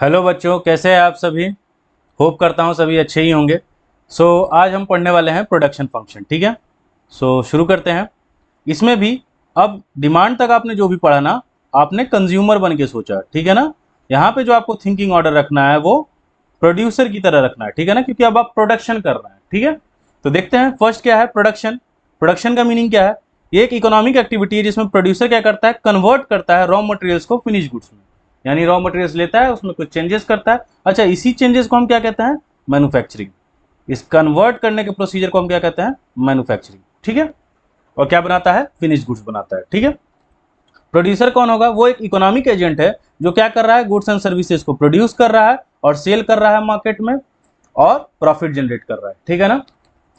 Hello बच्चों, कैसे हैं आप सभी। होप करता हूँ सभी अच्छे ही होंगे। आज हम पढ़ने वाले हैं प्रोडक्शन फंक्शन। ठीक है, शुरू करते हैं। इसमें भी अब डिमांड तक आपने जो भी पढ़ा ना, आपने कंज्यूमर बन के सोचा। ठीक है ना। यहाँ पे जो आपको थिंकिंग ऑर्डर रखना है वो प्रोड्यूसर की तरह रखना है। ठीक है ना, क्योंकि अब आप प्रोडक्शन कर रहे हैं। ठीक है, तो देखते हैं फर्स्ट क्या है प्रोडक्शन। प्रोडक्शन का मीनिंग क्या है। ये एक इकोनॉमिक एक्टिविटी है जिसमें प्रोड्यूसर क्या करता है, कन्वर्ट करता है रॉ मटेरियल्स को फिनिश गुड्स में। यानी रॉ मटेरियल्स लेता है, उसमें कुछ चेंजेस करता है। अच्छा, इसी चेंजेस को हम क्या कहते हैं, मैन्युफैक्चरिंग। इस कन्वर्ट करने के प्रोसीजर को हम क्या कहते हैं, मैन्युफैक्चरिंग। ठीक है, और क्या बनाता है, फिनिश गुड्स बनाता है। ठीक है, प्रोड्यूसर कौन होगा, वो एक इकोनॉमिक एजेंट है जो क्या कर रहा है, गुड्स एंड सर्विसेज को प्रोड्यूस कर रहा है और सेल कर रहा है मार्केट में और प्रॉफिट जनरेट कर रहा है। ठीक है ना।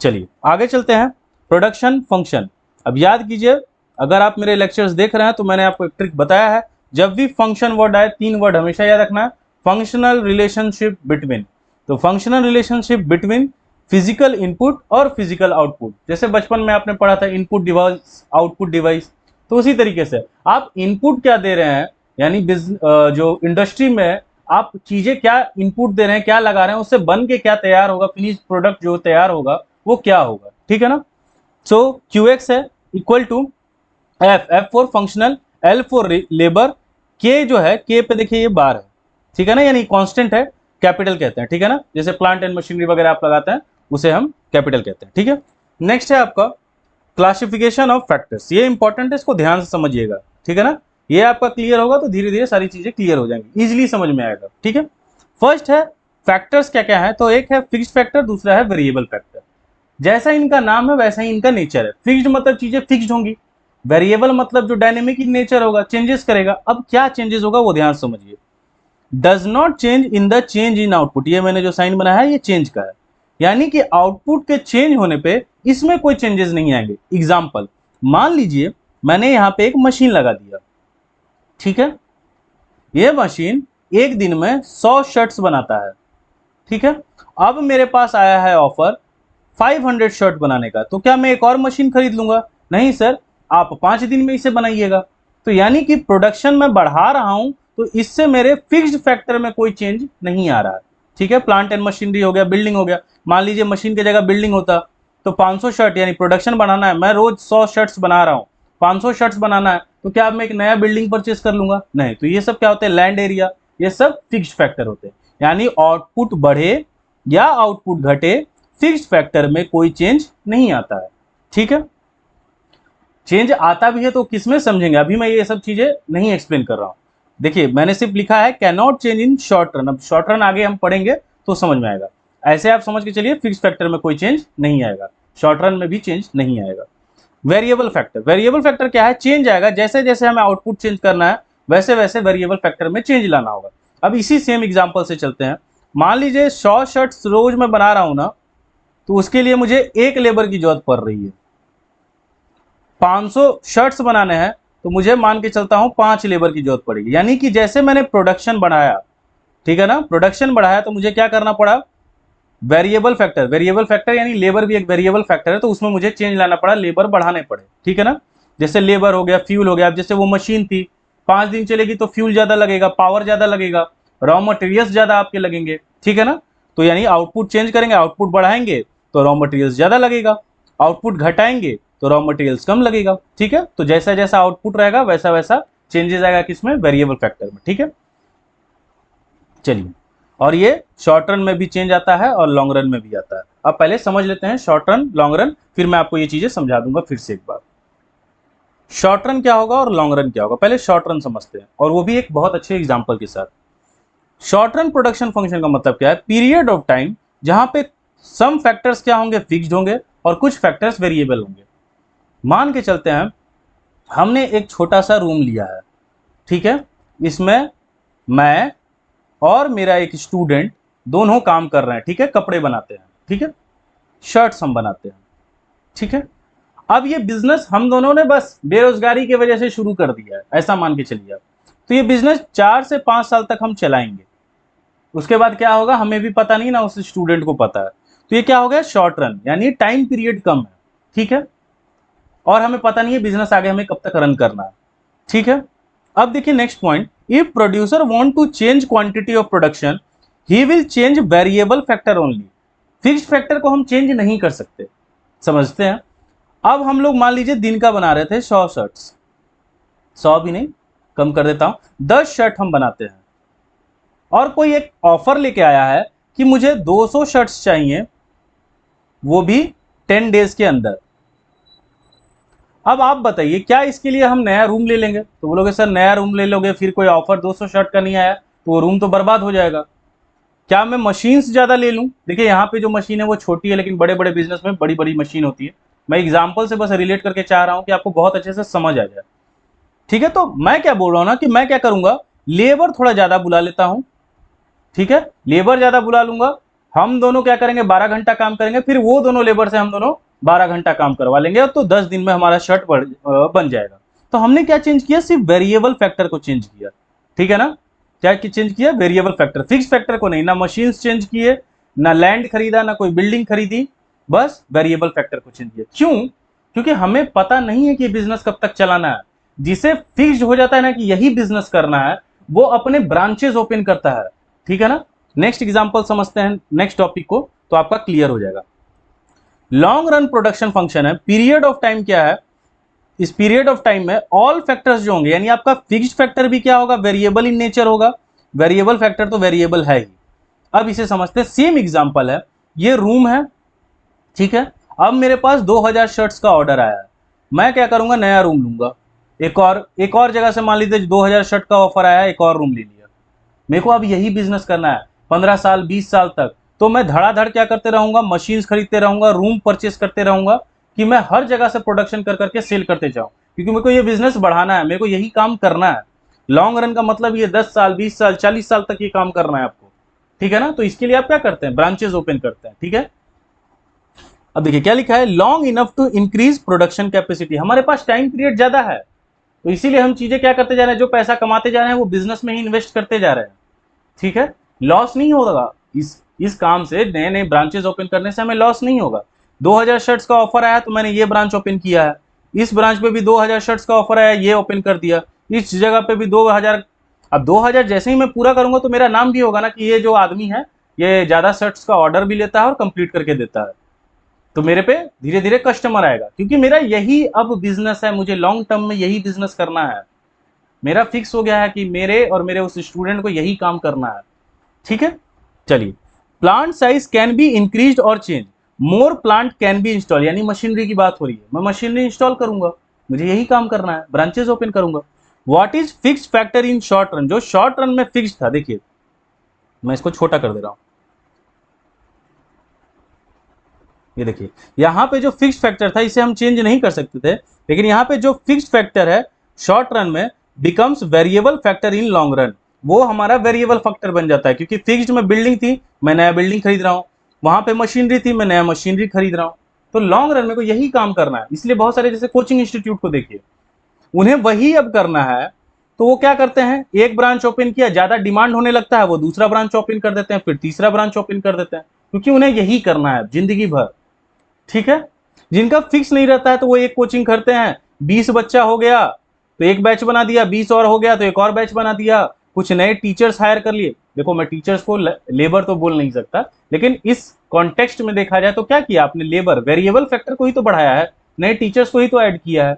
चलिए आगे चलते हैं। Production function. अब याद कीजिए, अगर आप मेरे लेक्चर्स देख रहे हैं तो मैंने आपको एक ट्रिक बताया है। जब भी फंक्शन वर्ड आए, तीन वर्ड हमेशा याद रखना है। Functional relationship between. तो functional relationship between physical input और फिजिकल आउटपुट। जैसे बचपन में आपने पढ़ा था इनपुट डिवाइस आउटपुट डिवाइस, तो उसी तरीके से आप इनपुट क्या दे रहे हैं, यानी जो इंडस्ट्री में आप चीजें क्या इनपुट दे रहे हैं, क्या लगा रहे हैं, उससे बन के क्या तैयार होगा, फिनिश प्रोडक्ट जो तैयार होगा वो क्या होगा। ठीक है ना। सो क्यू एक्स है equal to F, F for functional, L for labour, K जो है, के पे देखिए ये बार है। ठीक है ना, यानी कांस्टेंट है, कैपिटल कहते हैं। ठीक है ना, जैसे प्लांट एंड मशीनरी वगैरह आप लगाते हैं उसे हम कैपिटल कहते हैं। ठीक है, नेक्स्ट है आपका क्लासिफिकेशन ऑफ फैक्टर्स। ये इंपॉर्टेंट है, इसको ध्यान से समझिएगा। ठीक है ना, ये आपका क्लियर होगा तो धीरे धीरे सारी चीजें क्लियर हो जाएंगी, इजीली समझ में आएगा। ठीक है, फर्स्ट है फैक्टर्स क्या क्या है, तो एक है फिक्स्ड फैक्टर, दूसरा है वेरिएबल फैक्टर। जैसा इनका नाम है वैसा ही इनका नेचर है। फिक्स्ड मतलब चीजें फिक्स्ड होंगी, वेरिएबल मतलब जो डायनेमिक इन नेचर होगा, चेंजेस करेगा। अब क्या चेंजेस होगा वो ध्यान समझिए। Does not change in the change in output, ये मैंने जो साइन बनाया है ये चेंज का है, यानी कि आउटपुट के चेंज होने पे इसमें कोई चेंजेस नहीं आएंगे। एग्जाम्पल, मान लीजिए मैंने यहां पे एक मशीन लगा दिया। ठीक है, ये मशीन एक दिन में 100 शर्ट्स बनाता है। ठीक है, अब मेरे पास आया है ऑफर 500 शर्ट बनाने का, तो क्या मैं एक और मशीन खरीद लूंगा? नहीं सर, आप 5 दिन में इसे बनाइएगा। तो यानी कि प्रोडक्शन में बढ़ा रहा हूं तो इससे मेरे फिक्स्ड फैक्टर में कोई चेंज नहीं आ रहा है। ठीक है, प्लांट एंड मशीनरी हो गया, बिल्डिंग हो गया। मान लीजिए मशीन की जगह बिल्डिंग होता तो 500 शर्ट, यानी प्रोडक्शन बढ़ाना है, मैं रोज 100 शर्ट्स बना रहा हूं, 500 शर्ट्स बनाना है, तो क्या अब मैं एक नया बिल्डिंग परचेस कर लूंगा? नहीं। तो ये सब क्या होते हैं, लैंड एरिया, ये सब फिक्स्ड फैक्टर होते हैं। यानी आउटपुट बढ़े या आउटपुट घटे, फिक्स्ड फैक्टर में कोई चेंज नहीं आता है। ठीक है, चेंज आता भी है तो किसमें समझेंगे, अभी मैं ये सब चीजें नहीं एक्सप्लेन कर रहा हूं। देखिए मैंने सिर्फ लिखा है can not change in short run. अब शॉर्ट रन आगे हम पढ़ेंगे तो समझ में आएगा। ऐसे आप समझ के चलिए, फिक्स फैक्टर में कोई चेंज नहीं आएगा, शॉर्ट रन में भी चेंज नहीं आएगा। वेरिएबल फैक्टर, वेरिएबल फैक्टर क्या है, चेंज आएगा जैसे जैसे हमें आउटपुट चेंज करना है वैसे वैसे वेरिएबल फैक्टर में चेंज लाना होगा। अब इसी सेम एग्जांपल से चलते हैं। मान लीजिए 100 शर्ट्स रोज मैं बना रहा हूं ना, तो उसके लिए मुझे एक लेबर की जरूरत पड़ रही है। 500 शर्ट्स बनाने हैं तो मुझे मान के चलता हूं 5 लेबर की जरूरत पड़ेगी। यानी कि जैसे मैंने प्रोडक्शन बढ़ाया, ठीक है ना, प्रोडक्शन बढ़ाया तो मुझे क्या करना पड़ा, वेरिएबल फैक्टर, वेरिएबल फैक्टर यानी लेबर भी एक वेरिएबल फैक्टर है, तो उसमें मुझे चेंज लाना पड़ा, लेबर बढ़ाने पड़े। ठीक है ना, जैसे लेबर हो गया, फ्यूल हो गया। अब जैसे वो मशीन थी 5 दिन चलेगी तो फ्यूल ज्यादा लगेगा, पावर ज्यादा लगेगा, रॉ मटेरियल्स ज्यादा आपके लगेंगे। ठीक है ना, तो यानी आउटपुट चेंज करेंगे, आउटपुट बढ़ाएंगे तो रॉ मटेरियल्स ज्यादा लगेगा, आउटपुट घटाएंगे तो रॉ मटेरियल्स कम लगेगा। ठीक है, तो जैसा जैसा आउटपुट रहेगा वैसा वैसा चेंजेस आएगा किसमें, वेरिएबल फैक्टर में। ठीक है, चलिए, और ये शॉर्ट रन में भी चेंज आता है और लॉन्ग रन में भी आता है। अब पहले समझ लेते हैं शॉर्ट रन लॉन्ग रन, फिर मैं आपको ये चीजें समझा दूंगा फिर से एक बार। शॉर्ट रन क्या होगा और लॉन्ग रन क्या होगा, पहले शॉर्ट रन समझते हैं, और वो भी एक बहुत अच्छे एग्जांपल के साथ। शॉर्ट रन प्रोडक्शन फंक्शन का मतलब क्या है, पीरियड ऑफ टाइम जहां पे सम फैक्टर्स क्या होंगे, फिक्स्ड होंगे और कुछ फैक्टर्स वेरिएबल होंगे। मान के चलते हैं हमने एक छोटा सा रूम लिया है। ठीक है, इसमें मैं और मेरा एक स्टूडेंट दोनों काम कर रहे हैं। ठीक है, कपड़े बनाते हैं, ठीक है, शर्ट्स हम बनाते हैं। ठीक है, अब ये बिजनेस हम दोनों ने बस बेरोजगारी की वजह से शुरू कर दिया है, ऐसा मान के चलिए आप। तो ये बिजनेस 4 से 5 साल तक हम चलाएंगे। उसके बाद क्या होगा हमें भी पता नहीं ना, उस स्टूडेंट को पता है। तो ये क्या हो गया, शॉर्ट रन, यानी टाइम पीरियड कम है। ठीक है, और हमें पता नहीं है बिजनेस आगे हमें कब तक रन करना है। ठीक है, अब देखिए next point, if producer want to change quantity of production he will change variable factor only. Fixed factor को हम चेंज नहीं कर सकते, समझते हैं। अब हम लोग मान लीजिए दिन का बना रहे थे 100 शर्ट्स, 100 भी नहीं, कम कर देता हूं, 10 शर्ट हम बनाते हैं, और कोई एक ऑफर लेके आया है कि मुझे 200 शर्ट्स चाहिए, वो भी 10 डेज के अंदर। अब आप बताइए क्या इसके लिए हम नया रूम ले लेंगे? तो बोलोगे सर नया रूम ले लोगे फिर कोई ऑफर 200 शर्ट का नहीं आया तो वो रूम तो बर्बाद हो जाएगा। क्या मैं मशीन्स ज्यादा ले लूं? देखिए यहाँ पे जो मशीन है वो छोटी है, लेकिन बड़े बड़े बिजनेस में बड़ी बड़ी मशीन होती है। मैं एग्जाम्पल से बस रिलेट करके चाह रहा हूं कि आपको बहुत अच्छे से समझ आ जाए, ठीक है। तो मैं क्या बोल रहा हूं ना कि मैं क्या करूंगा, लेबर थोड़ा ज्यादा बुला लेता हूं, ठीक है, लेबर ज्यादा बुला लूंगा, हम दोनों क्या करेंगे 12 घंटा काम करेंगे, फिर वो दोनों लेबर से हम दोनों 12 घंटा काम करवा लेंगे, तो 10 दिन में हमारा शर्ट बन जाएगा। तो हमने क्या चेंज किया, सिर्फ वेरिएबल फैक्टर को चेंज किया, ठीक है ना। क्या चेंज किया, वेरिएबल फैक्टर, फिक्स फैक्टर को नहीं। ना मशीन्स चेंज किए, ना लैंड खरीदा, ना कोई बिल्डिंग खरीदी, बस वेरिएबल फैक्टर को चेंज किया। क्यों? क्योंकि हमें पता नहीं है कि बिजनेस कब तक चलाना है। जिसे फिक्स्ड हो जाता है ना कि यही बिजनेस करना है, वो अपने ब्रांचेस ओपन करता है, ठीक है ना। नेक्स्ट एग्जांपल समझते हैं, नेक्स्ट टॉपिक को, तो आपका क्लियर हो जाएगा। लॉन्ग रन प्रोडक्शन फंक्शन है, पीरियड ऑफ टाइम क्या है, इस पीरियड ऑफ टाइम में ऑल फैक्टर्स जो होंगे, यानी आपका फिक्स्ड फैक्टर भी क्या होगा, वेरिएबल इन नेचर होगा। वेरिएबल फैक्टर तो वेरिएबल है ही। अब इसे समझते हैं, सेम एग्जांपल है, ये रूम है, ठीक है। अब मेरे पास 2000 शर्ट्स का ऑर्डर आया है, मैं क्या करूंगा, नया रूम लूंगा, एक और जगह से मान लीजिए 2000 शर्ट का ऑफर आया, एक और रूम ले लिया। मेरे को अब यही बिजनेस करना है 15 साल 20 साल तक, तो मैं धड़ाधड़ क्या करते रहूंगा, मशीन्स खरीदते रहूंगा, रूम परचेस करते रहूंगा, कि मैं हर जगह से प्रोडक्शन कर करके सेल करते जाऊं, क्योंकि मेरे को ये बिजनेस बढ़ाना है, मेरे को यही काम करना है। लॉन्ग रन का मतलब ये 10 साल 20 साल 40 साल तक ये काम करना है आपको, ठीक है ना। तो इसके लिए आप क्या करते हैं, ब्रांचेस ओपन करते हैं, ठीक है। अब देखिए क्या लिखा है, long enough to increase production capacity. हमारे पास टाइम पीरियड ज्यादा है, तो इसीलिए हम चीजें क्या करते जा रहे हैं, जो पैसा कमाते जा रहे हैं वो बिजनेस में ही इन्वेस्ट करते जा रहे हैं, ठीक है। लॉस नहीं होगा इस काम से, नए नए ब्रांचेस ओपन करने से हमें लॉस नहीं होगा। 2000 शर्ट्स का ऑफर आया तो मैंने ये ब्रांच ओपन किया है, इस ब्रांच पे भी 2000 शर्ट्स का ऑफर आया, ये ओपन कर दिया, इस जगह पे भी 2000। अब 2000 जैसे ही मैं पूरा करूंगा तो मेरा नाम भी होगा ना कि ये जो आदमी है ये ज्यादा शर्ट्स का ऑर्डर भी लेता है और कंप्लीट करके देता है, तो मेरे पे धीरे धीरे कस्टमर आएगा, क्योंकि मेरा यही अब बिजनेस है, मुझे लॉन्ग टर्म में यही बिजनेस करना है। मेरा फिक्स हो गया है कि मेरे और मेरे उस स्टूडेंट को यही काम करना है, ठीक है। चलिए, plant size can be increase और change, more plant can be install, यानी मशीनरी की बात हो रही है, मैं मशीनरी इंस्टॉल करूंगा, मुझे यही काम करना है, ब्रांचेस ओपन करूंगा। What is fixed factor in short run, जो शॉर्ट रन में फिक्स्ड था, देखिए मैं इसको छोटा कर दे रहा हूं, ये देखिए यहां पे जो फिक्स्ड फैक्टर था इसे हम चेंज नहीं कर सकते थे, लेकिन यहां पे जो फिक्स्ड फैक्टर है शॉर्ट रन में becomes variable factor in long run, वो हमारा वेरिएबल फैक्टर बन जाता है, क्योंकि फिक्स्ड में बिल्डिंग थी, मैं नया बिल्डिंग खरीद रहा हूं, वहां पे मशीनरी थी, मैं नया मशीनरी खरीद रहा हूं, तो लॉन्ग रन में को यही काम करना है। इसलिए बहुत सारे जैसे कोचिंग इंस्टीट्यूट को देखिए, उन्हें वही अब करना है, तो वो क्या करते हैं, एक ब्रांच ओपन किया, ज्यादा डिमांड होने लगता है, वो दूसरा ब्रांच ओपन कर देते हैं, फिर तीसरा ब्रांच ओपन कर देते हैं, क्योंकि उन्हें यही करना है जिंदगी भर, ठीक है। जिनका फिक्स नहीं रहता है तो वो एक कोचिंग करते हैं, 20 बच्चा हो गया तो एक बैच बना दिया, 20 और हो गया तो एक और बैच बना दिया, कुछ नए टीचर्स हायर कर लिए। देखो मैं टीचर्स को लेबर तो बोल नहीं सकता, लेकिन इस कॉन्टेक्स्ट में देखा जाए तो क्या किया आपने, लेबर वेरिएबल फैक्टर को ही तो बढ़ाया है, नए टीचर्स को ही तो ऐड किया है,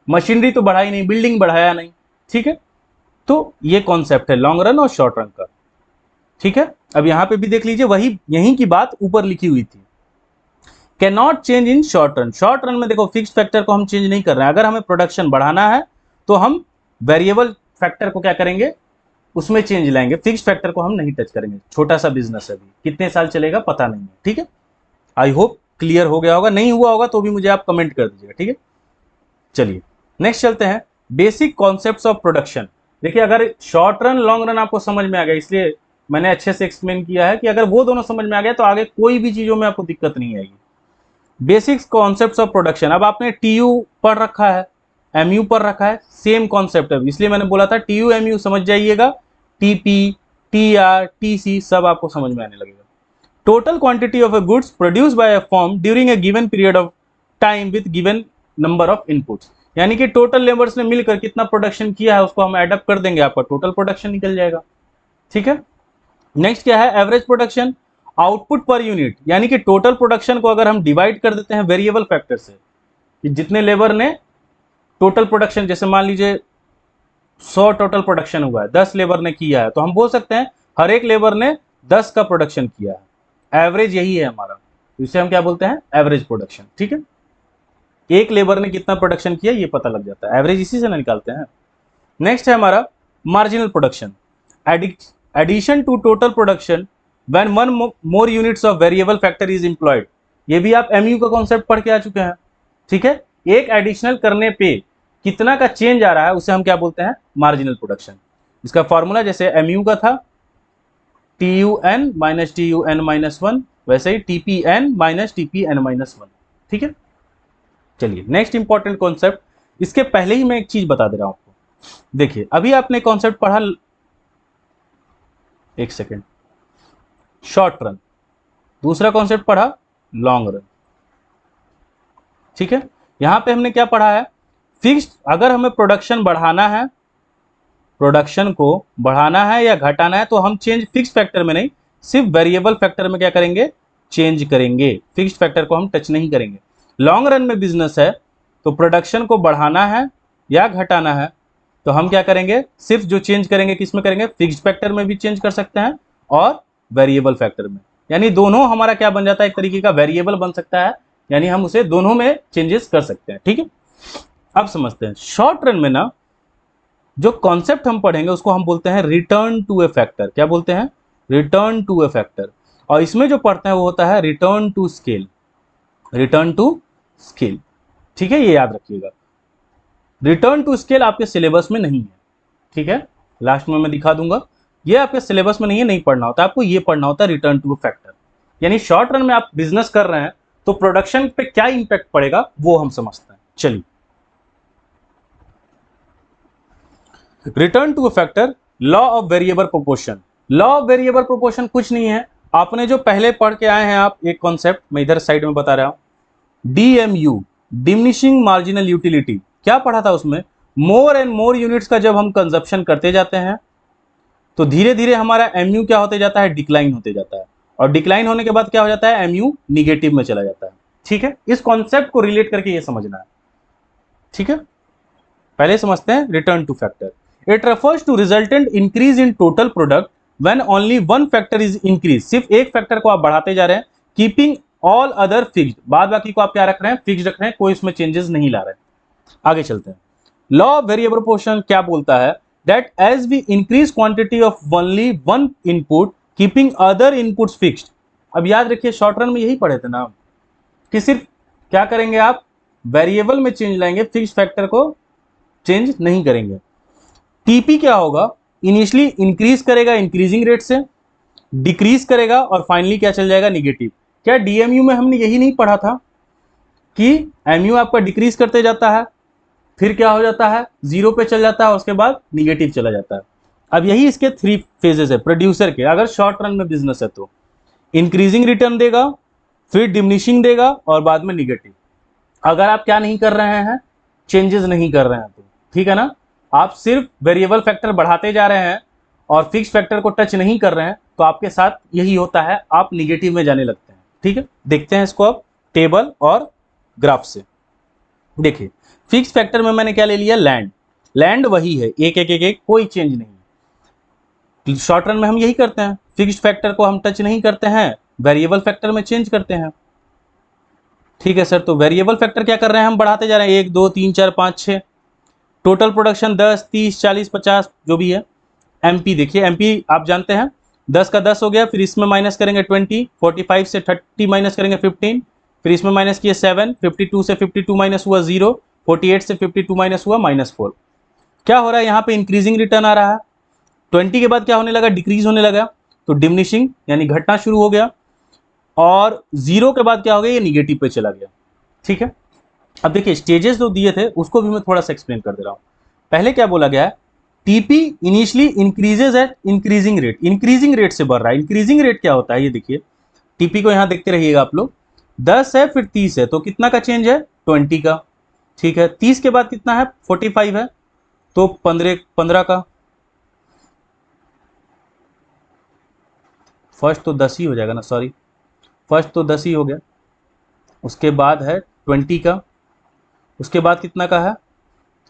मशीनरी तो बढ़ाई नहीं, बिल्डिंग बढ़ाया नहीं, ठीक है। तो ये कॉन्सेप्ट है लॉन्ग रन और शॉर्ट रन का, ठीक है। अब यहां पे भी देख लीजिए वही यहीं की बात ऊपर लिखी हुई थी, can not change in short run. Short run में देखो फिक्स्ड फैक्टर को हम चेंज नहीं कर रहे हैं, अगर हमें प्रोडक्शन बढ़ाना है तो हम वेरिएबल फैक्टर को क्या करेंगे, उसमें चेंज लाएंगे, फिक्स्ड फैक्टर को हम नहीं टच करेंगे। छोटा सा बिजनेस है, अभी कितने साल चलेगा पता नहीं है, ठीक है। आई होप क्लियर हो गया होगा, नहीं हुआ होगा तो भी मुझे आप कमेंट कर दीजिएगा, ठीक है। चलिए नेक्स्ट चलते हैं, बेसिक कॉन्सेप्ट्स ऑफ प्रोडक्शन। देखिए अगर शॉर्ट रन लॉन्ग रन आपको समझ में आ गया, इसलिए मैंने अच्छे से एक्सप्लेन किया है कि अगर वो दोनों समझ में आ गया तो आगे कोई भी चीजों में आपको दिक्कत नहीं आएगी। बेसिक्स कॉन्सेप्ट्स ऑफ प्रोडक्शन, अब आपने टीयू पढ़ रखा है, एमयू पढ़ रखा है, सेम कॉन्सेप्ट है, इसलिए मैंने बोला था टीयू एमयू समझ जाइएगा, टीपी टीआर टीसी सब आपको समझ में आने लगेगा। Total quantity of A goods produce by A firm during a given period of time with given number of inputs, यानी कि टोटल लेबर्स ने मिलकर कितना प्रोडक्शन किया है उसको हम एडअप कर देंगे, आपका टोटल प्रोडक्शन निकल जाएगा। ठीक है, नेक्स्ट क्या है, average production, output per unit, यानी कि टोटल प्रोडक्शन को अगर हम डिवाइड कर देते हैं वेरिएबल फैक्टर से, कि जितने लेबर ने टोटल प्रोडक्शन, जैसे मान लीजिए 100 टोटल प्रोडक्शन हुआ है, 10 लेबर ने किया है, तो हम बोल सकते हैं हर एक लेबर ने 10 का प्रोडक्शन किया है। एवरेज यही है हमारा, इसे हम क्या बोलते हैं, एवरेज प्रोडक्शन। ठीक है, एक लेबर ने कितना प्रोडक्शन किया ये पता लग जाता है, एवरेज इसी से ना निकालते हैं। नेक्स्ट है हमारा marginal production, addition to total production when one more units of variable factor is employed. ये भी आप एमयू का कॉन्सेप्ट पढ़ के आ चुके हैं। ठीक है, एक एडिशनल करने पे कितना का चेंज आ रहा है उसे हम क्या बोलते हैं, मार्जिनल प्रोडक्शन। इसका फॉर्मूला जैसे एमयू का था TUN माइनस TUN माइनस 1, वैसे ही TPN माइनस TPN माइनस 1। ठीक है, चलिए नेक्स्ट इंपॉर्टेंट कॉन्सेप्ट, इसके पहले ही मैं एक चीज बता दे रहा हूं आपको। देखिए अभी आपने कॉन्सेप्ट पढ़ा, एक सेकेंड, शॉर्ट रन, दूसरा कॉन्सेप्ट पढ़ा लॉन्ग रन। ठीक है, यहां पे हमने क्या पढ़ा है, फिक्स्ड, अगर हमें प्रोडक्शन बढ़ाना है, प्रोडक्शन को बढ़ाना है या घटाना है, तो हम चेंज फिक्स्ड फैक्टर में नहीं, सिर्फ वेरिएबल फैक्टर में क्या करेंगे, चेंज करेंगे, फिक्स्ड फैक्टर को हम टच नहीं करेंगे। लॉन्ग रन में बिजनेस है तो प्रोडक्शन को बढ़ाना है या घटाना है तो हम क्या करेंगे, सिर्फ जो चेंज करेंगे किस में करेंगे, फिक्स्ड फैक्टर में भी चेंज कर सकते हैं और वेरिएबल फैक्टर में, यानी दोनों हमारा क्या बन जाता है, एक तरीके का वेरिएबल बन सकता है, यानी हम उसे दोनों में चेंजेस कर सकते हैं। ठीक है, अब समझते हैं शॉर्ट रन में ना जो कॉन्सेप्ट हम पढ़ेंगे उसको हम बोलते हैं रिटर्न टू ए फैक्टर। क्या बोलते हैं, रिटर्न टू ए फैक्टर। और इसमें जो पढ़ते हैं वो होता है return to scale, return to scale. ठीक है, ये याद रखिएगा, रिटर्न टू स्केल आपके सिलेबस में नहीं है। ठीक है, लास्ट में मैं दिखा दूंगा, ये आपके सिलेबस में नहीं है, नहीं पढ़ना होता, आपको ये पढ़ना होता है रिटर्न टू फैक्टर। यानी शॉर्ट रन में आप बिजनेस कर रहे हैं तो प्रोडक्शन पे क्या इंपैक्ट पड़ेगा वो हम समझते हैं। चलिए, return to a factor, law of variable proportion. Law of variable proportion कुछ नहीं है, आपने जो पहले पढ़ के आए हैं आप एक कॉन्सेप्ट, मैं इधर साइड में बता रहा हूं, DMU, डिमिनिशिंग मार्जिनल यूटिलिटी। क्या पढ़ा था उसमें, मोर एंड मोर यूनिट्स का जब हम कंजप्शन करते जाते हैं तो धीरे धीरे हमारा MU क्या होते जाता है, डिक्लाइन होते जाता है, और डिक्लाइन होने के बाद क्या हो जाता है, MU निगेटिव में चला जाता है। ठीक है, इस कॉन्सेप्ट को रिलेट करके ये समझना है। ठीक है, पहले समझते हैं return to factor. It refers to resultant increase in total product when only one factor is increase. सिर्फ एक फैक्टर को आप बढ़ाते जा रहे हैं, कीपिंग ऑल अदर फिक्स्ड, बाद बाकी को आप क्या रख रहे हैं, फिक्स्ड रख रहे हैं, कोई इसमें चेंजेस नहीं ला रहे हैं। आगे चलते हैं, लॉ ऑफ वेरिएबल प्रोपोर्शन क्या बोलता है, that as we increase quantity of only one input keeping other inputs fixed. अब याद रखिए शॉर्ट रन में यही पढ़े थे ना कि सिर्फ क्या करेंगे आप, वेरिएबल में चेंज लाएंगे, फिक्स्ड फैक्टर को चेंज नहीं करेंगे। टीपी क्या होगा, इनिशियली इंक्रीज करेगा इंक्रीजिंग रेट से, डिक्रीज करेगा और फाइनली क्या चल जाएगा, निगेटिव। क्या डीएमयू में हमने यही नहीं पढ़ा था कि एमयू आपका डिक्रीज करते जाता है, फिर क्या हो जाता है, जीरो पे चल जाता है, उसके बाद निगेटिव चला जाता है। अब यही इसके 3 फेजेस है प्रोड्यूसर के, अगर शॉर्ट रन में बिजनेस है तो इंक्रीजिंग रिटर्न देगा, फिर डिमिनिशिंग देगा और बाद में निगेटिव। अगर आप क्या नहीं कर रहे हैं, चेंजेस नहीं कर रहे हैं तो ठीक है ना, आप सिर्फ वेरिएबल फैक्टर बढ़ाते जा रहे हैं और फिक्स फैक्टर को टच नहीं कर रहे हैं तो आपके साथ यही होता है, आप निगेटिव में जाने लगते हैं। ठीक है, देखते हैं इसको अब टेबल और ग्राफ से। देखिए फिक्स फैक्टर में मैंने क्या ले लिया, लैंड, लैंड वही है, एक एक एक एक, कोई चेंज नहीं। शॉर्ट रन में हम यही करते हैं, फिक्स्ड फैक्टर को हम टच नहीं करते हैं, वेरिएबल फैक्टर में चेंज करते हैं। ठीक है सर, तो वेरिएबल फैक्टर क्या कर रहे हैं, हम बढ़ाते जा रहे हैं, 1 2 3 4 5 6, टोटल प्रोडक्शन 10 30 40 50 जो भी है। एमपी देखिए, एमपी आप जानते हैं 10 का 10 हो गया, फिर इसमें माइनस करेंगे 20, 45 से 30 माइनस करेंगे 15, फिर इसमें माइनस किए 7, 52 से 52 माइनस हुआ 0, 48 से 52 माइनस हुआ -4। क्या हो रहा है यहाँ पे, इंक्रीजिंग रिटर्न आ रहा है, 20 के बाद क्या होने लगा, डिक्रीज होने लगा, तो डिमिनिशिंग यानी घटना शुरू हो गया, और 0 के बाद क्या हो गया, ये निगेटिव पे चला गया। ठीक है, अब देखिए स्टेजेस जो दिए थे उसको भी मैं थोड़ा सा एक्सप्लेन कर दे रहा हूँ। पहले क्या बोला गया है, TP initially increases at increasing rate, increasing rate से बढ़ रहा है। इंक्रीजिंग रेट क्या होता है, ये देखिए टीपी को यहाँ देखते रहिएगा आप लोग, 10 है फिर 30 है, तो कितना का चेंज है, 20 का। ठीक है, 30 के बाद कितना है 45 है, तो 15 का फर्स्ट तो 10 ही हो जाएगा ना, सॉरी फर्स्ट तो 10 ही हो गया, उसके बाद है 20 का, उसके बाद कितना का है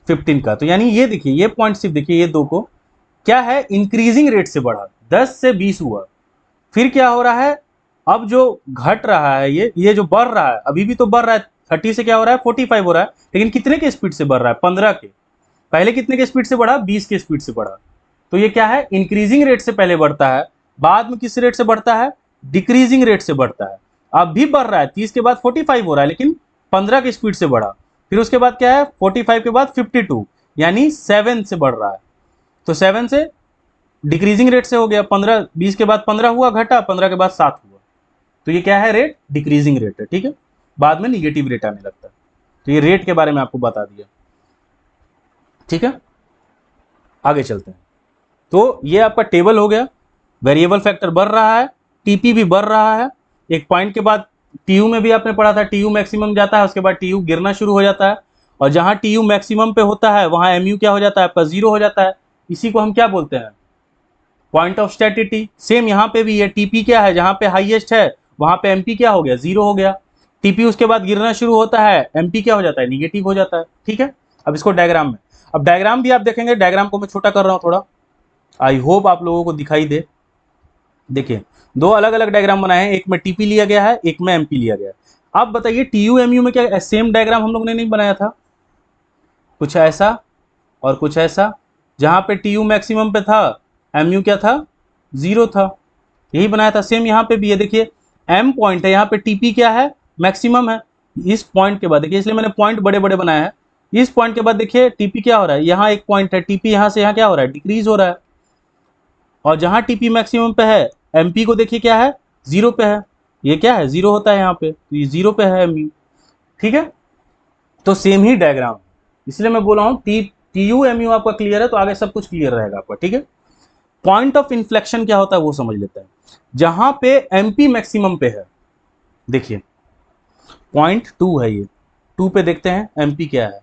15 का। तो यानी ये देखिए, ये पॉइंट सिर्फ देखिए, ये दो को क्या है इंक्रीजिंग रेट से बढ़ा, 10 से 20 हुआ, फिर क्या हो रहा है, अब जो घट रहा है ये जो बढ़ रहा है, अभी भी तो बढ़ रहा है, 30 से क्या हो रहा है 45 हो रहा है, लेकिन कितने के स्पीड से बढ़ रहा है 15 के, पहले कितने के स्पीड से बढ़ा 20 के स्पीड से बढ़ा। तो ये क्या है इंक्रीजिंग रेट से पहले बढ़ता है, बाद में किस रेट से बढ़ता है डिक्रीजिंग रेट से बढ़ता है। अब भी बढ़ रहा है, 30 के बाद 45 हो रहा है, लेकिन 15 की स्पीड से बढ़ा, फिर उसके बाद क्या है 45 के बाद 52, यानी 7 से बढ़ रहा है, तो 7 से डिक्रीजिंग रेट से हो गया, 15 20 के बाद 15 हुआ घटा, 15 के बाद 7 हुआ, तो ये क्या है रेट डिक्रीजिंग रेट है, ठीक है, बाद में निगेटिव रेट आने लगता है। तो ये रेट के बारे में आपको बता दिया, ठीक है, आगे चलते हैं। तो ये आपका टेबल हो गया, वेरिएबल फैक्टर बढ़ रहा है, टीपी भी बढ़ रहा है, एक पॉइंट के बाद टीयू में भी आपने पढ़ा था टीयू मैक्सिमम जाता है, उसके बाद टीयू गिरना शुरू हो जाता है, और जहां टीयू मैक्सिमम पे होता है वहां एमयू क्या हो जाता है आपका 0 हो जाता है, इसी को हम क्या बोलते हैं पॉइंट ऑफ स्टैटिटी। सेम यहाँ पे भी है, टीपी क्या है जहां पे हाईएस्ट है वहां पे एमपी क्या हो गया 0 हो गया, टीपी उसके बाद गिरना शुरू होता है, एमपी क्या हो जाता है निगेटिव हो जाता है, ठीक है। अब इसको डायग्राम में, अब डायग्राम भी आप देखेंगे, डायग्राम को मैं छोटा कर रहा हूं थोड़ा, आई होप आप लोगों को दिखाई दे। देखिए दो अलग अलग डायग्राम बनाए हैं, एक में टीपी लिया गया है, एक में एमपी लिया गया है। आप बताइए टीयू एमयू में क्या सेम डायग्राम हम लोग ने नहीं बनाया था, कुछ ऐसा और कुछ ऐसा, जहां पे टीयू मैक्सिमम पे था एमयू क्या था 0 था, यही बनाया था। सेम यहाँ पे भी है, देखिए एम पॉइंट है, यहाँ पे टीपी क्या है मैक्सिमम है, इस पॉइंट के बाद देखिए, इसलिए मैंने पॉइंट बड़े बड़े बनाया है, इस पॉइंट के बाद देखिए टीपी क्या हो रहा है, यहाँ एक पॉइंट है, टीपी यहाँ से यहाँ क्या हो रहा है डिक्रीज हो रहा है, और जहां टीपी मैक्सिमम पे है एमपी को देखिए क्या है 0 पे है, ये क्या है 0 होता है यहाँ पे, तो ये 0 पे है एमयू, ठीक है। तो सेम ही डायग्राम, इसलिए मैं बोल रहा हूँ टीयू एमयू आपका क्लियर है तो आगे सब कुछ क्लियर रहेगा आपका, ठीक है। पॉइंट ऑफ इन्फ्लेक्शन क्या होता है वो समझ लेते हैं, जहां पे एमपी मैक्सिमम पे है, देखिए पॉइंट 2 है, ये 2 पे देखते हैं एमपी क्या है,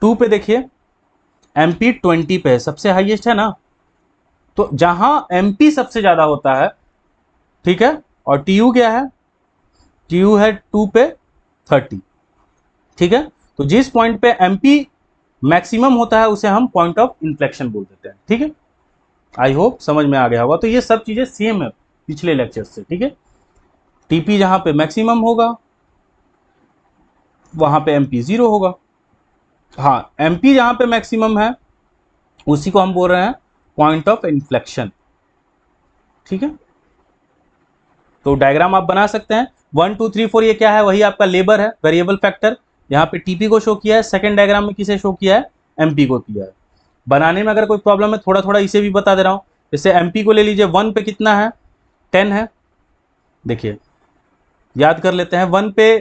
2 पे देखिए एमपी 20 पे है, सबसे हाईएस्ट है ना, तो जहां एमपी सबसे ज्यादा होता है, ठीक है, और टीयू क्या है, टीयू है 2 पे 30, ठीक है, तो जिस पॉइंट पे एमपी मैक्सिमम होता है उसे हम पॉइंट ऑफ इन्फ्लेक्शन बोल देते हैं, ठीक है। आई होप समझ में आ गया होगा। तो ये सब चीजें सेम है पिछले लेक्चर से, ठीक है, टीपी जहां पे मैक्सिमम होगा वहां पे एमपी 0 होगा, हाँ एमपी जहां पे मैक्सिमम है उसी को हम बोल रहे हैं पॉइंट ऑफ इन्फ्लेक्शन, ठीक है। तो डायग्राम आप बना सकते हैं, 1 2 3 4 ये क्या है, वही आपका लेबर है वेरिएबल फैक्टर, यहाँ पे टीपी को शो किया है, सेकंड डायग्राम में किसे शो किया है एमपी को किया है। बनाने में अगर कोई प्रॉब्लम है थोड़ा थोड़ा इसे भी बता दे रहा हूँ, जैसे एमपी को ले लीजिए, 1 पे कितना है 10 है, देखिए याद कर लेते हैं, 1 पे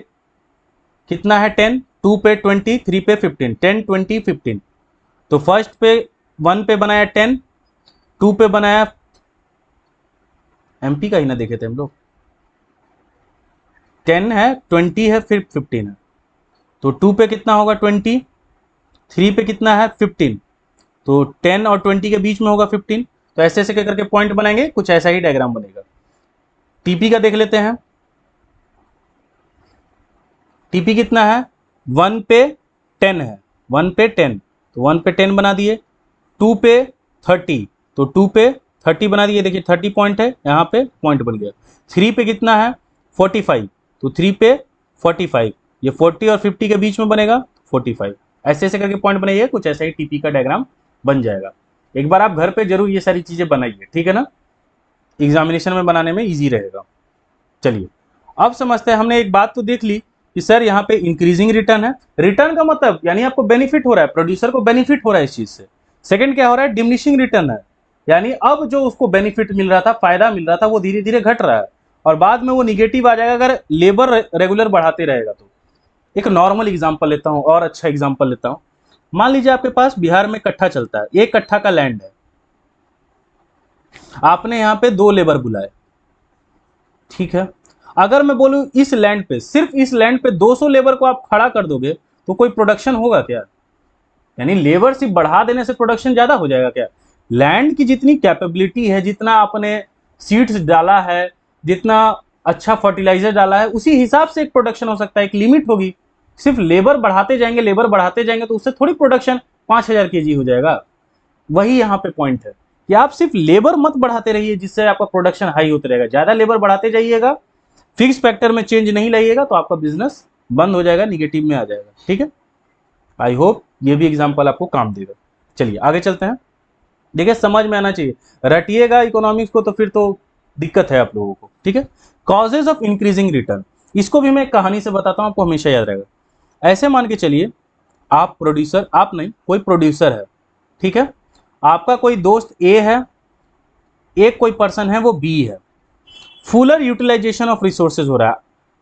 कितना है 10, 2 पे 20, 3 पे 15, 10 20 15, तो फर्स्ट पे 1 पे बनाया 10, 2 पे बनाया, एमपी का ही ना देखे थे हम लोग, 10 है 20 है फिर 15 है, तो 2 पे कितना होगा 20, 3 पे कितना है 15, तो 10 और 20 के बीच में होगा 15, तो ऐसे ऐसे करके पॉइंट बनाएंगे, कुछ ऐसा ही डायग्राम बनेगा। टीपी का देख लेते हैं, टीपी कितना है 1 पे 10 है, 1 पे 10, तो 1 पे 10 बना दिए, 2 पे 30, तो 2 पे 30 बना दिए, देखिए 30 पॉइंट है यहाँ पे पॉइंट बन गया, 3 पे कितना है 45, तो 3 पे 45, ये 40 और 50 के बीच में बनेगा 45, ऐसे ऐसे करके पॉइंट बनाइए, कुछ ऐसा ही टीपी का डायग्राम बन जाएगा। एक बार आप घर पे जरूर ये सारी चीजें बनाइए, ठीक है ना, एग्जामिनेशन में बनाने में इजी रहेगा। चलिए अब समझते हैं, हमने एक बात तो देख ली कि सर यहाँ पे इंक्रीजिंग रिटर्न है, रिटर्न का मतलब यानी आपको बेनिफिट हो रहा है, प्रोड्यूसर को बेनिफिट हो रहा है इस चीज से। सेकंड क्या हो रहा है डिमिनिशिंग रिटर्न है, यानी अब जो उसको बेनिफिट मिल रहा था, फायदा मिल रहा था, वो धीरे धीरे घट रहा है, और बाद में वो निगेटिव आ जाएगा अगर लेबर रेगुलर बढ़ाते रहेगा तो। एक नॉर्मल एग्जाम्पल लेता हूँ और अच्छा एग्जाम्पल लेता हूँ, मान लीजिए आपके पास बिहार में कट्ठा चलता है, 1 कट्ठा का लैंड है, आपने यहाँ पे 2 लेबर बुलाए, ठीक है, अगर मैं बोलूं इस लैंड पे, सिर्फ इस लैंड पे 200 लेबर को आप खड़ा कर दोगे तो कोई प्रोडक्शन होगा क्या? यानी लेबर सिर्फ बढ़ा देने से प्रोडक्शन ज्यादा हो जाएगा क्या? लैंड की जितनी कैपेबिलिटी है, जितना आपने सीड्स डाला है, जितना अच्छा फर्टिलाइजर डाला है, उसी हिसाब से एक प्रोडक्शन हो सकता है, एक लिमिट होगी। सिर्फ लेबर बढ़ाते जाएंगे तो उससे थोड़ी प्रोडक्शन 5,000 केजी हो जाएगा। वही यहाँ पे पॉइंट है कि आप सिर्फ लेबर मत बढ़ाते रहिए जिससे आपका प्रोडक्शन हाई होता रहेगा। ज्यादा लेबर बढ़ाते जाइएगा, फिक्स फैक्टर में चेंज नहीं लाइएगा तो आपका बिजनेस बंद हो जाएगा, निगेटिव में आ जाएगा। ठीक है, आई होप ये भी एग्जाम्पल आपको काम देगा। चलिए आगे चलते हैं। देखिए समझ में आना चाहिए, रटिएगा इकोनॉमिक्स को तो फिर तो दिक्कत है आप लोगों को। ठीक है, कॉजेज ऑफ इंक्रीजिंग रिटर्न, इसको भी मैं एक कहानी से बताता हूं, आपको हमेशा याद रहेगा। ऐसे मान के चलिए आप प्रोड्यूसर, आप नहीं, कोई प्रोड्यूसर है, ठीक है, आपका कोई दोस्त ए है, एक कोई पर्सन है वो बी है। फुलर यूटिलाइजेशन ऑफ रिसोर्सेज हो रहा है।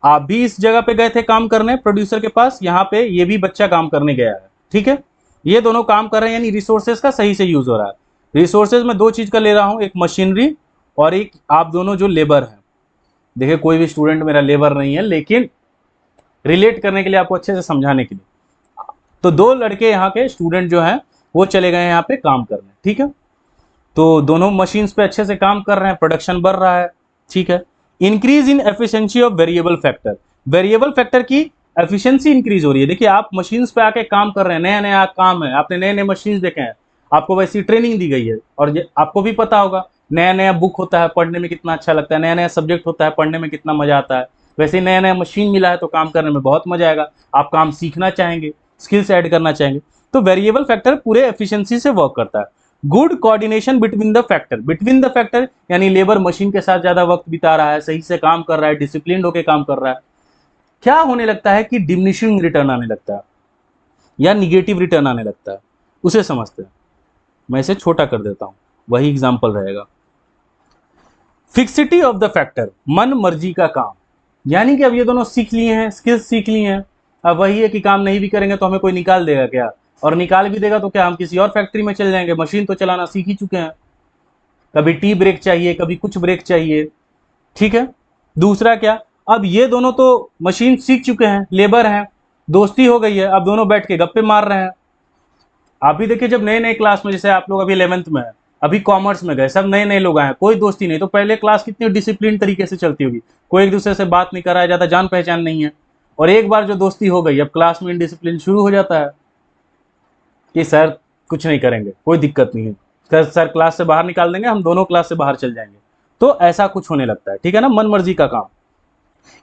आप भी इस जगह पे गए थे काम करने प्रोड्यूसर के पास, यहाँ पे ये भी बच्चा काम करने गया है। ठीक है, ये दोनों काम कर रहे हैं, यानी रिसोर्सेज का सही से यूज हो रहा है। रिसोर्सेज में दो चीज का ले रहा हूं, एक मशीनरी और एक आप दोनों जो लेबर है। देखिए कोई भी स्टूडेंट मेरा लेबर नहीं है, लेकिन रिलेट करने के लिए, आपको अच्छे से समझाने के लिए, तो दो लड़के यहाँ के स्टूडेंट जो हैं वो चले गए यहाँ पे काम करने। ठीक है, तो दोनों मशीन्स पे अच्छे से काम कर रहे हैं, प्रोडक्शन बढ़ रहा है। ठीक है, increase in efficiency of variable factor, variable factor की एफिशिएंसी इंक्रीज हो रही है। देखिए आप मशीन्स पे आके काम कर रहे हैं, नया नया काम है, आपने नए नए मशीन्स देखे हैं, आपको वैसी ट्रेनिंग दी गई है, और आपको भी पता होगा नया नया बुक होता है, पढ़ने में कितना अच्छा लगता है, नया नया सब्जेक्ट होता है, पढ़ने में कितना मजा आता है। वैसे ही नया नया मशीन मिला है तो काम करने में बहुत मजा आएगा, आप काम सीखना चाहेंगे, स्किल्स ऐड करना चाहेंगे। तो वेरिएबल फैक्टर पूरे एफिशिएंसी से वर्क करता है। Good coordination between the factor यानी लेबर मशीन के साथ ज्यादा वक्त बिता रहा है, सही से काम कर रहा है, डिसिप्लिन होकर काम कर रहा है, क्या होने लगता है कि डिमिनिशिंग रिटर्न आने लगता है या निगेटिव रिटर्न आने लगता है, उसे समझते हैं। मैं इसे छोटा कर देता हूं, वही एग्जांपल रहेगा। फिक्सिटी ऑफ द फैक्टर, मन मर्जी का काम, यानी कि अब ये दोनों सीख लिए हैं, स्किल्स सीख लिए हैं। अब वही है कि काम नहीं भी करेंगे तो हमें कोई निकाल देगा क्या, और निकाल भी देगा तो क्या हम किसी और फैक्ट्री में चल जाएंगे, मशीन तो चलाना सीख ही चुके हैं। कभी टी ब्रेक चाहिए, कभी कुछ ब्रेक चाहिए। ठीक है, दूसरा क्या, अब ये दोनों तो मशीन सीख चुके हैं, लेबर हैं, दोस्ती हो गई है, अब दोनों बैठ के गप्पे मार रहे हैं। आप भी देखिए जब नए नए क्लास में, जैसे आप लोग अभी 11th में है, अभी कॉमर्स में गए, सब नए नए लोग आए, कोई दोस्ती नहीं, तो पहले क्लास कितनी डिसिप्लिन तरीके से चलती होगी, कोई एक दूसरे से बात नहीं कर रहा है, ज्यादा जान पहचान नहीं है। और एक बार जो दोस्ती हो गई, अब क्लास में इनडिसिप्लिन शुरू हो जाता है कि सर कुछ नहीं करेंगे, कोई दिक्कत नहीं है, सर क्लास से बाहर निकाल देंगे, हम दोनों क्लास से बाहर चल जाएंगे। तो ऐसा कुछ होने लगता है। ठीक है ना, मन मर्जी का काम।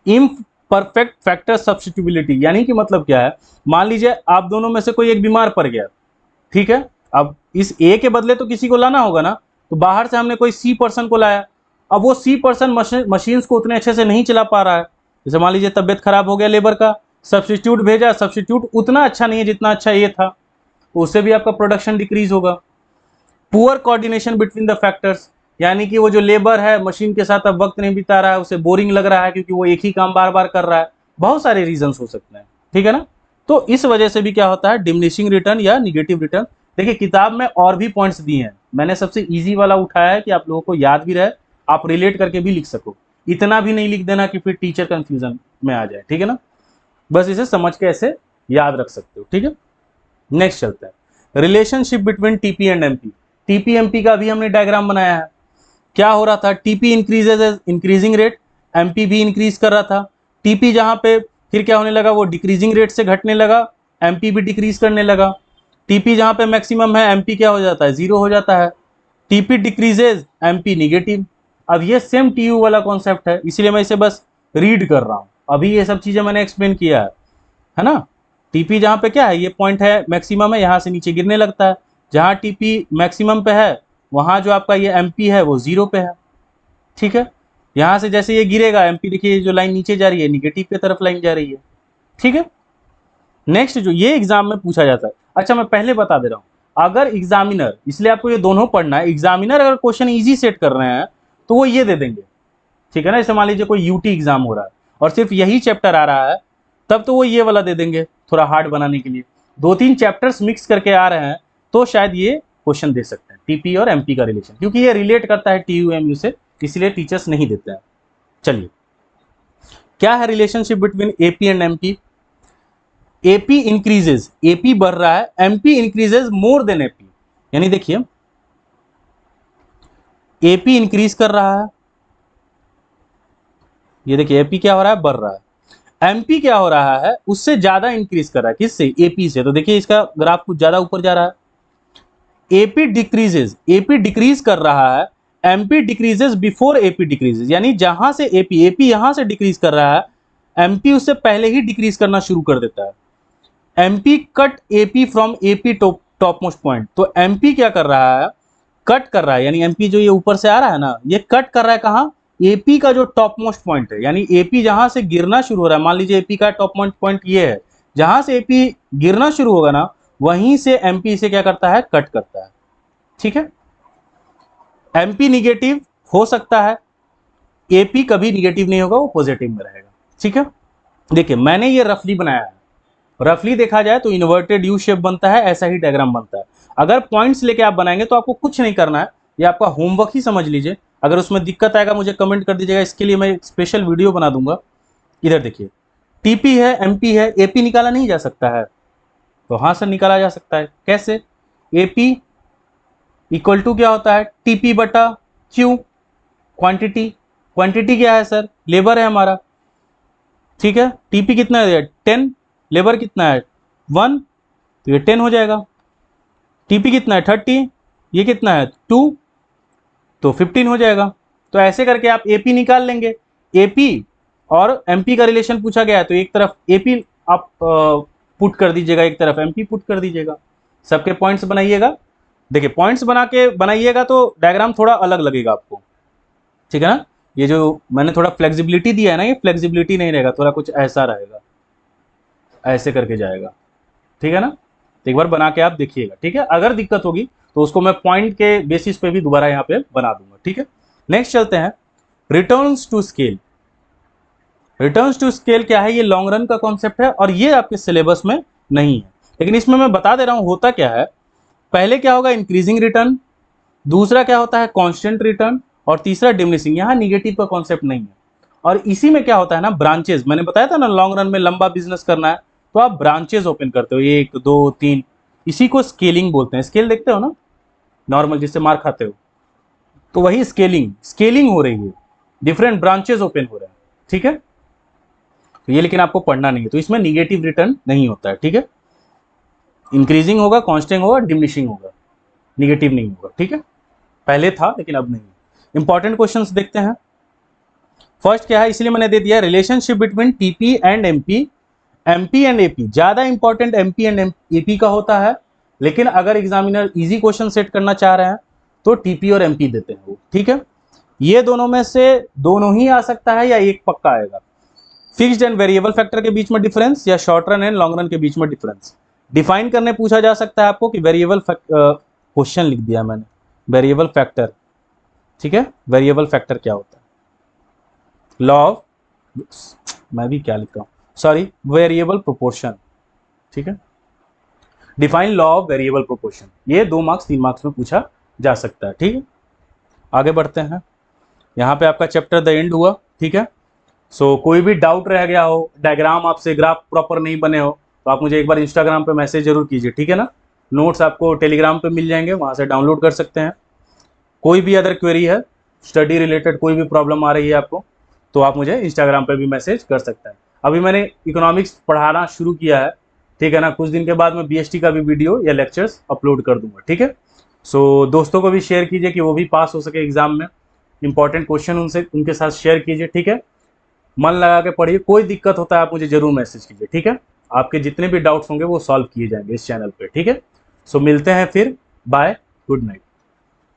इम्परफेक्ट फैक्टर सब्स्टिट्यूबिलिटी, यानी कि मतलब क्या है, मान लीजिए आप दोनों में से कोई एक बीमार पड़ गया, ठीक है, अब इस ए के बदले तो किसी को लाना होगा ना, तो बाहर से हमने कोई सी पर्सन को लाया। अब वो सी पर्सन मशीन्स को उतने अच्छे से नहीं चला पा रहा है, जैसे मान लीजिए तबियत खराब हो गया लेबर का, सब्स्टिट्यूट भेजा, सब्स्टिट्यूट उतना अच्छा नहीं है जितना अच्छा ये था, उससे भी आपका प्रोडक्शन डिक्रीज होगा। Poor coordination between the factors, यानी कि वो जो लेबर है मशीन के साथ अब वक्त नहीं बिता रहा है, उसे बोरिंग लग रहा है क्योंकि वो एक ही काम बार बार कर रहा है। बहुत सारे रीजंस हो सकते हैं। ठीक है ना, तो इस वजह से भी क्या होता है, डिमिनिशिंग रिटर्न या निगेटिव रिटर्न। देखिए किताब में और भी पॉइंट्स दिए हैं, मैंने सबसे इजी वाला उठाया है कि आप लोगों को याद भी रहे, आप रिलेट करके भी लिख सको। इतना भी नहीं लिख देना कि फिर टीचर कंफ्यूजन में आ जाए। ठीक है ना, बस इसे समझ के ऐसे याद रख सकते हो। ठीक है, नेक्स्ट चलते हैं, relationship between TP and MP. TP MP का भी हमने डायग्राम बनाया है। क्या हो रहा था, TP increases as increasing rate, MP भी इंक्रीज कर रहा था। टीपी जहां पे फिर क्या होने लगा, वो डिक्रीजिंग रेट से घटने लगा, एमपी भी डिक्रीज करने लगा। टीपी जहां पे मैक्सिमम है, एमपी क्या हो जाता है, जीरो हो जाता है। TP decreases, MP negative. अब ये सेम टीयू वाला कॉन्सेप्ट है, इसीलिए मैं इसे बस रीड कर रहा हूं, अभी ये सब चीजें मैंने एक्सप्लेन किया है ना। टीपी जहां पे क्या है, ये पॉइंट है मैक्सिमम है, यहां से नीचे गिरने लगता है। जहां टीपी मैक्सिमम पे है, वहां जो आपका ये एमपी है वो जीरो पे है। ठीक है, यहां से जैसे ये गिरेगा, एमपी देखिए जो लाइन नीचे जा रही है, निगेटिव की तरफ लाइन जा रही है। ठीक है, नेक्स्ट जो ये एग्जाम में पूछा जाता है। अच्छा मैं पहले बता दे रहा हूं, अगर एग्जामिनर, इसलिए आपको ये दोनों पढ़ना है, एग्जामिनर अगर क्वेश्चन इजी सेट कर रहे हैं तो वो ये दे देंगे। ठीक है ना, जैसे मान लीजिए कोई यूटी एग्जाम हो रहा है और सिर्फ यही चैप्टर आ रहा है, तब तो वो ये वाला दे देंगे थोड़ा हार्ड बनाने के लिए। दो तीन चैप्टर्स मिक्स करके आ रहे हैं तो शायद ये क्वेश्चन दे सकते हैं, टीपी और एमपी का रिलेशन, क्योंकि ये रिलेट करता है टीयू एमयू से, इसलिए टीचर्स नहीं देते हैं। चलिए, क्या है relationship between AP and MP. AP increases, AP बढ़ रहा है, MP increases more than AP, यानी देखिए एपी इंक्रीज कर रहा है, ये देखिए एपी क्या हो रहा है, बढ़ रहा है। एमपी क्या हो रहा है, उससे ज्यादा इंक्रीज कर रहा है, किससे, एपी से। तो देखिए इसका ग्राफ कुछ ज्यादा ऊपर जा रहा है। एपी डिक्रीजेज, एपी डिक्रीज कर रहा है, MP decreases before AP decreases, यानी जहां से एपी, एपी यहां से डिक्रीज कर रहा है, एमपी उससे पहले ही डिक्रीज करना शुरू कर देता है। MP cut AP from AP top most point, तो एमपी क्या कर रहा है, कट कर रहा है, यानी एमपी जो ये ऊपर से आ रहा है ना, ये कट कर रहा है कहां, एपी का जो टॉप मोस्ट पॉइंट है, यानी एपी जहां से गिरना शुरू हो रहा है, मान लीजिए एपी का टॉप मोस्ट पॉइंट ये है, जहां से एपी गिरना शुरू होगा ना, वहीं से एमपी से क्या करता है, कट करता है। ठीक है, एमपी निगेटिव हो सकता है, एपी कभी निगेटिव नहीं होगा, वो पॉजिटिव में रहेगा। ठीक है, देखिए मैंने ये रफली बनाया है, रफली देखा जाए तो इन्वर्टेड यू शेप बनता है, ऐसा ही डायग्राम बनता है। अगर पॉइंट्स लेके आप बनाएंगे तो आपको कुछ नहीं करना है, ये आपका होमवर्क ही समझ लीजिए। अगर उसमें दिक्कत आएगा मुझे कमेंट कर दीजिएगा, इसके लिए मैं एक स्पेशल वीडियो बना दूंगा। इधर देखिए टीपी है, एमपी है, एपी निकाला नहीं जा सकता है, तो हाँ सर निकाला जा सकता है। कैसे, एपी इक्वल टू क्या होता है, टीपी बटा क्यू, क्वांटिटी, क्वांटिटी क्या है सर, लेबर है हमारा। ठीक है, टीपी कितना है 10, लेबर कितना है 1, तो ये 10 हो जाएगा। टीपी कितना है 30, ये कितना है 2, तो 15 हो जाएगा। तो ऐसे करके आप एपी निकाल लेंगे। एपी और एमपी का रिलेशन पूछा गया है, तो एक तरफ एपी आप पुट कर दीजिएगा, एक तरफ एमपी पुट कर दीजिएगा, सबके पॉइंट्स बनाइएगा। देखिए पॉइंट्स बना के बनाइएगा तो डायग्राम थोड़ा अलग लगेगा आपको, ठीक है ना। ये जो मैंने थोड़ा फ्लेक्सिबिलिटी दिया है ना, ये फ्लेक्सिबिलिटी नहीं रहेगा, थोड़ा कुछ ऐसा रहेगा, ऐसे करके जाएगा, ठीक है ना। तो एक बार बना के आप देखिएगा, ठीक है। अगर दिक्कत होगी तो उसको मैं पॉइंट के बेसिस पे भी दोबारा यहाँ पे बना दूंगा, ठीक है। नेक्स्ट चलते हैं, returns to scale. Returns to scale क्या है, ये लॉन्ग रन का कॉन्सेप्ट है और ये आपके सिलेबस में नहीं है, लेकिन इसमें मैं बता दे रहा हूं होता क्या है। पहले क्या होगा, इंक्रीजिंग रिटर्न, दूसरा क्या होता है कांस्टेंट रिटर्न, और तीसरा डिमिनिशिंग। यहाँ निगेटिव का कॉन्सेप्ट नहीं है। और इसी में क्या होता है ना, ब्रांचेस, मैंने बताया था ना लॉन्ग रन में लंबा बिजनेस करना है तो आप ब्रांचेस ओपन करते हो, 1 2 3, इसी को स्केलिंग बोलते हैं। स्केल देखते हो ना, नॉर्मल जिससे मार खाते हो, तो वही स्केलिंग, स्केलिंग हो रही है, डिफरेंट ब्रांचेस ओपन हो रहे हैं, ठीक है। तो ये लेकिन आपको पढ़ना नहीं है, तो इसमें निगेटिव रिटर्न नहीं होता है, ठीक है। इंक्रीजिंग होगा, कांस्टेंट होगा, डिमिनिशिंग होगा, निगेटिव नहीं होगा, ठीक है। पहले था लेकिन अब नहीं। इंपॉर्टेंट क्वेश्चंस देखते हैं। फर्स्ट क्या है, इसलिए मैंने दे दिया, relationship between TP and MP, MP and AP. ज्यादा इंपॉर्टेंट एमपी एंड एपी का होता है, लेकिन अगर एग्जामिनर इजी क्वेश्चन सेट करना चाह रहे हैं तो टीपी और एमपी देते हैं वो, ठीक है। ये दोनों में से दोनों ही आ सकता है या एक पक्का आएगा। फिक्स्ड एंड वेरिएबल फैक्टर के बीच में डिफरेंस या short run and long run के बीच में डिफरेंस डिफाइन करने पूछा जा सकता है आपको कि वेरिएबल, क्वेश्चन लिख दिया मैंने, वेरिएबल फैक्टर, ठीक है। वेरिएबल फैक्टर क्या होता है, लॉ ऑफ, मैं भी क्या लिख रहा हूं, सॉरी, वेरिएबल प्रोपोर्शन, ठीक है। Define law of variable proportion, ये 2 मार्क्स 3 मार्क्स में पूछा जा सकता है, ठीक है। आगे बढ़ते हैं, यहाँ पे आपका चैप्टर द एंड हुआ, ठीक है। सो कोई भी डाउट रह गया हो, डायग्राम आपसे ग्राफ प्रॉपर नहीं बने हो, तो आप मुझे एक बार इंस्टाग्राम पे मैसेज जरूर कीजिए, ठीक है ना। नोट्स आपको टेलीग्राम पे मिल जाएंगे, वहाँ से डाउनलोड कर सकते हैं। कोई भी अदर क्वेरी है, स्टडी रिलेटेड कोई भी प्रॉब्लम आ रही है आपको, तो आप मुझे इंस्टाग्राम पे भी मैसेज कर सकते हैं। अभी मैंने इकोनॉमिक्स पढ़ाना शुरू किया है, ठीक है ना। कुछ दिन के बाद मैं बीएसटी का भी वीडियो या लेक्चर्स अपलोड कर दूंगा, ठीक है। सो दोस्तों को भी शेयर कीजिए कि वो भी पास हो सके एग्जाम में। इंपॉर्टेंट क्वेश्चन उनके साथ शेयर कीजिए, ठीक है। मन लगा के पढ़िए, कोई दिक्कत होता है आप मुझे जरूर मैसेज कीजिए, ठीक है। आपके जितने भी डाउट्स होंगे वो सॉल्व किए जाएंगे इस चैनल पे, ठीक है। सो मिलते हैं फिर, बाय, गुड नाइट।